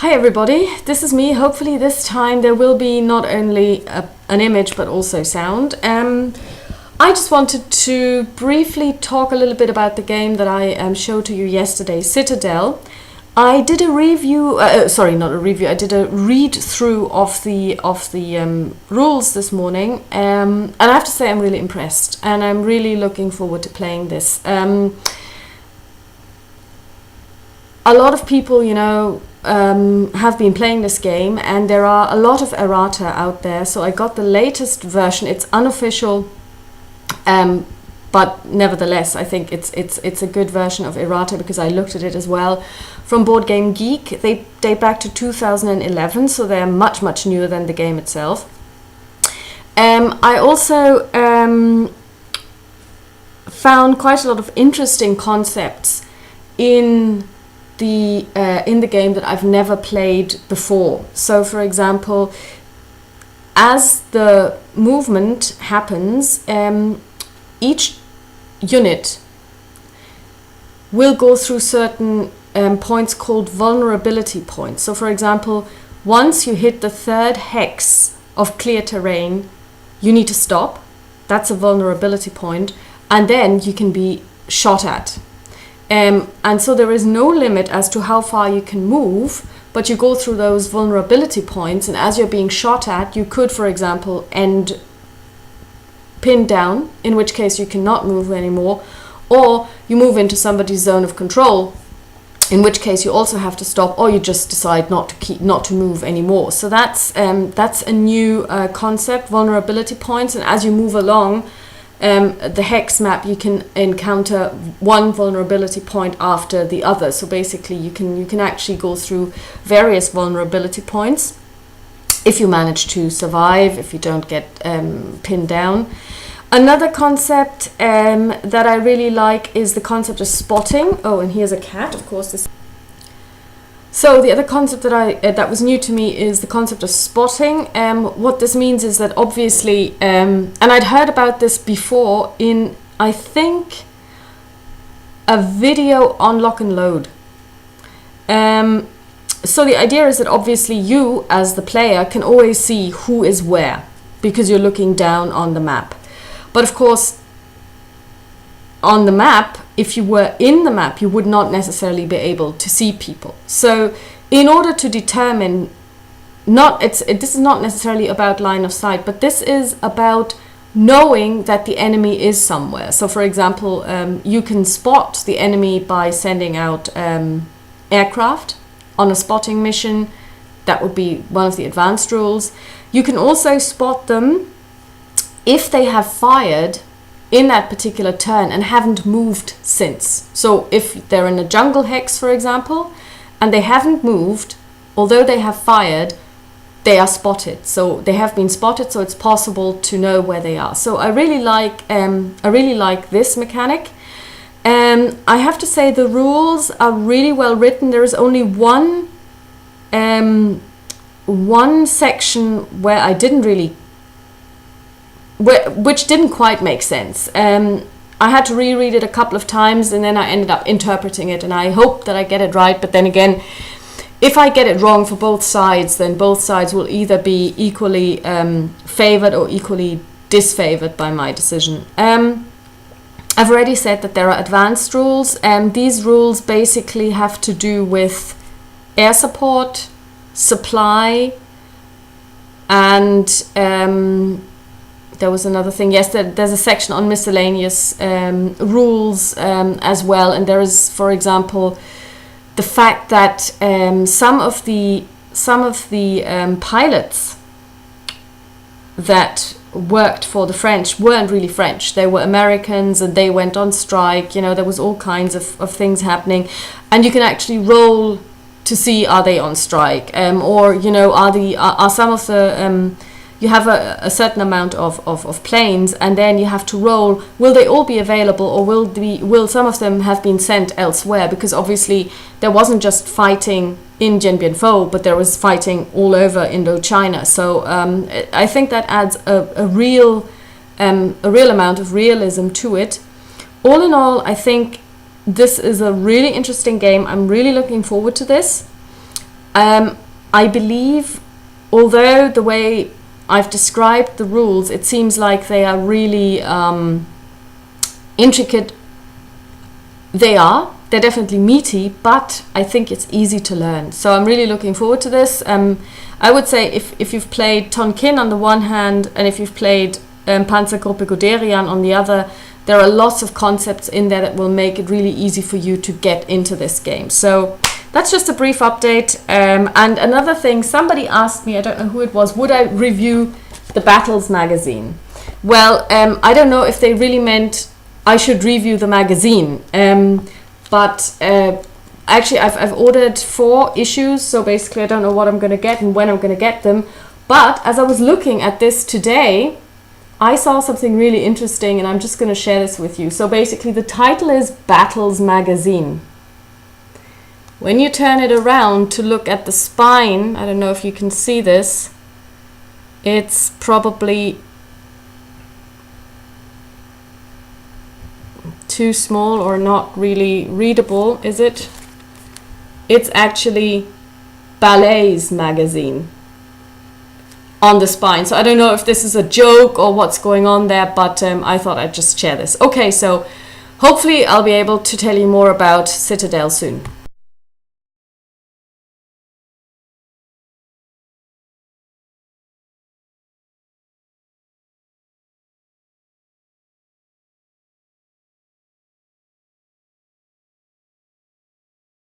Hi everybody, this is me. Hopefully this time there will be not only an image but also sound. I just wanted to briefly talk a little bit about the game that I showed to you yesterday, Citadel. I did a review, I did a read through of the rules this morning, and I have to say I'm really impressed and I'm really looking forward to playing this. A lot of people, have been playing this game, and there are a lot of errata out there. So I got the latest version. It's unofficial, but nevertheless, I think it's a good version of errata because I looked at it as well from Board Game Geek. They date back to 2011, so they're much newer than the game itself. I also found quite a lot of interesting concepts in the game that I've never played before. So for example, as the movement happens, each unit will go through certain points called vulnerability points. So for example, once you hit the third hex of clear terrain, you need to stop. That's a vulnerability point, and then you can be shot at. And so there is no limit as to how far you can move, but you go through those vulnerability points, and as you're being shot at, you could, for example, end pinned down, in which case you cannot move anymore, or you move into somebody's zone of control, in which case you also have to stop, or you just decide not to move anymore. So that's a new concept, vulnerability points, and as you move along the hex map, you can encounter one vulnerability point after the other. So basically you can actually go through various vulnerability points if you manage to survive, if you don't get pinned down. Another concept that I really like is the concept of spotting. Oh, and here's a cat, of course. So the other concept that was new to me is the concept of spotting. What this means is that obviously, and I'd heard about this before in, I think, a video on Lock and Load. So the idea is that obviously you, as the player, can always see who is where because you're looking down on the map. But of course, on the map, if you were in the map, you would not necessarily be able to see people. So in order to determine, this is not necessarily about line of sight, but this is about knowing that the enemy is somewhere. So for example, you can spot the enemy by sending out aircraft on a spotting mission. That would be one of the advanced rules. You can also spot them if they have fired in that particular turn and haven't moved since. So if they're in a jungle hex, for example, and they haven't moved, although they have fired, they are spotted. So they have been spotted, so it's possible to know where they are. So I really like this mechanic. I have to say the rules are really well written. There is only one section where I didn't really which didn't quite make sense. I had to reread it a couple of times, and then I ended up interpreting it, and I hope that I get it right. But then again, if I get it wrong for both sides, then both sides will either be equally favored or equally disfavored by my decision. I've already said that there are advanced rules, and these rules basically have to do with air support, supply, and there was another thing. Yes, there's a section on miscellaneous rules as well. And there is, for example, the fact that some of the pilots that worked for the French weren't really French. They were Americans, and they went on strike. There was all kinds of things happening, and you can actually roll to see, are they on strike, or are some of the you have a certain amount of planes, and then you have to roll. Will they all be available, or will some of them have been sent elsewhere? Because obviously there wasn't just fighting in Dien Bien Phu, but there was fighting all over Indochina. So I think that adds a real amount of realism to it. All in all, I think this is a really interesting game. I'm really looking forward to this. I believe, although the way I've described the rules, it seems like they are really intricate. They're definitely meaty, but I think it's easy to learn. So I'm really looking forward to this. I would say if you've played Tonkin on the one hand, and if you've played Panzergruppe Guderian on the other, there are lots of concepts in there that will make it really easy for you to get into this game. So that's just a brief update. And another thing, somebody asked me, I don't know who it was, would I review the Battles magazine? Well, I don't know if they really meant I should review the magazine. But actually, I've ordered 4 issues, so basically I don't know what I'm going to get and when I'm going to get them. But as I was looking at this today, I saw something really interesting, and I'm just going to share this with you. So basically the title is Battles Magazine. When you turn it around to look at the spine, I don't know if you can see this, it's probably too small or not really readable, is it? It's actually Ballets Magazine on the spine. So I don't know if this is a joke or what's going on there, but I thought I'd just share this. Okay, so hopefully I'll be able to tell you more about Citadel soon.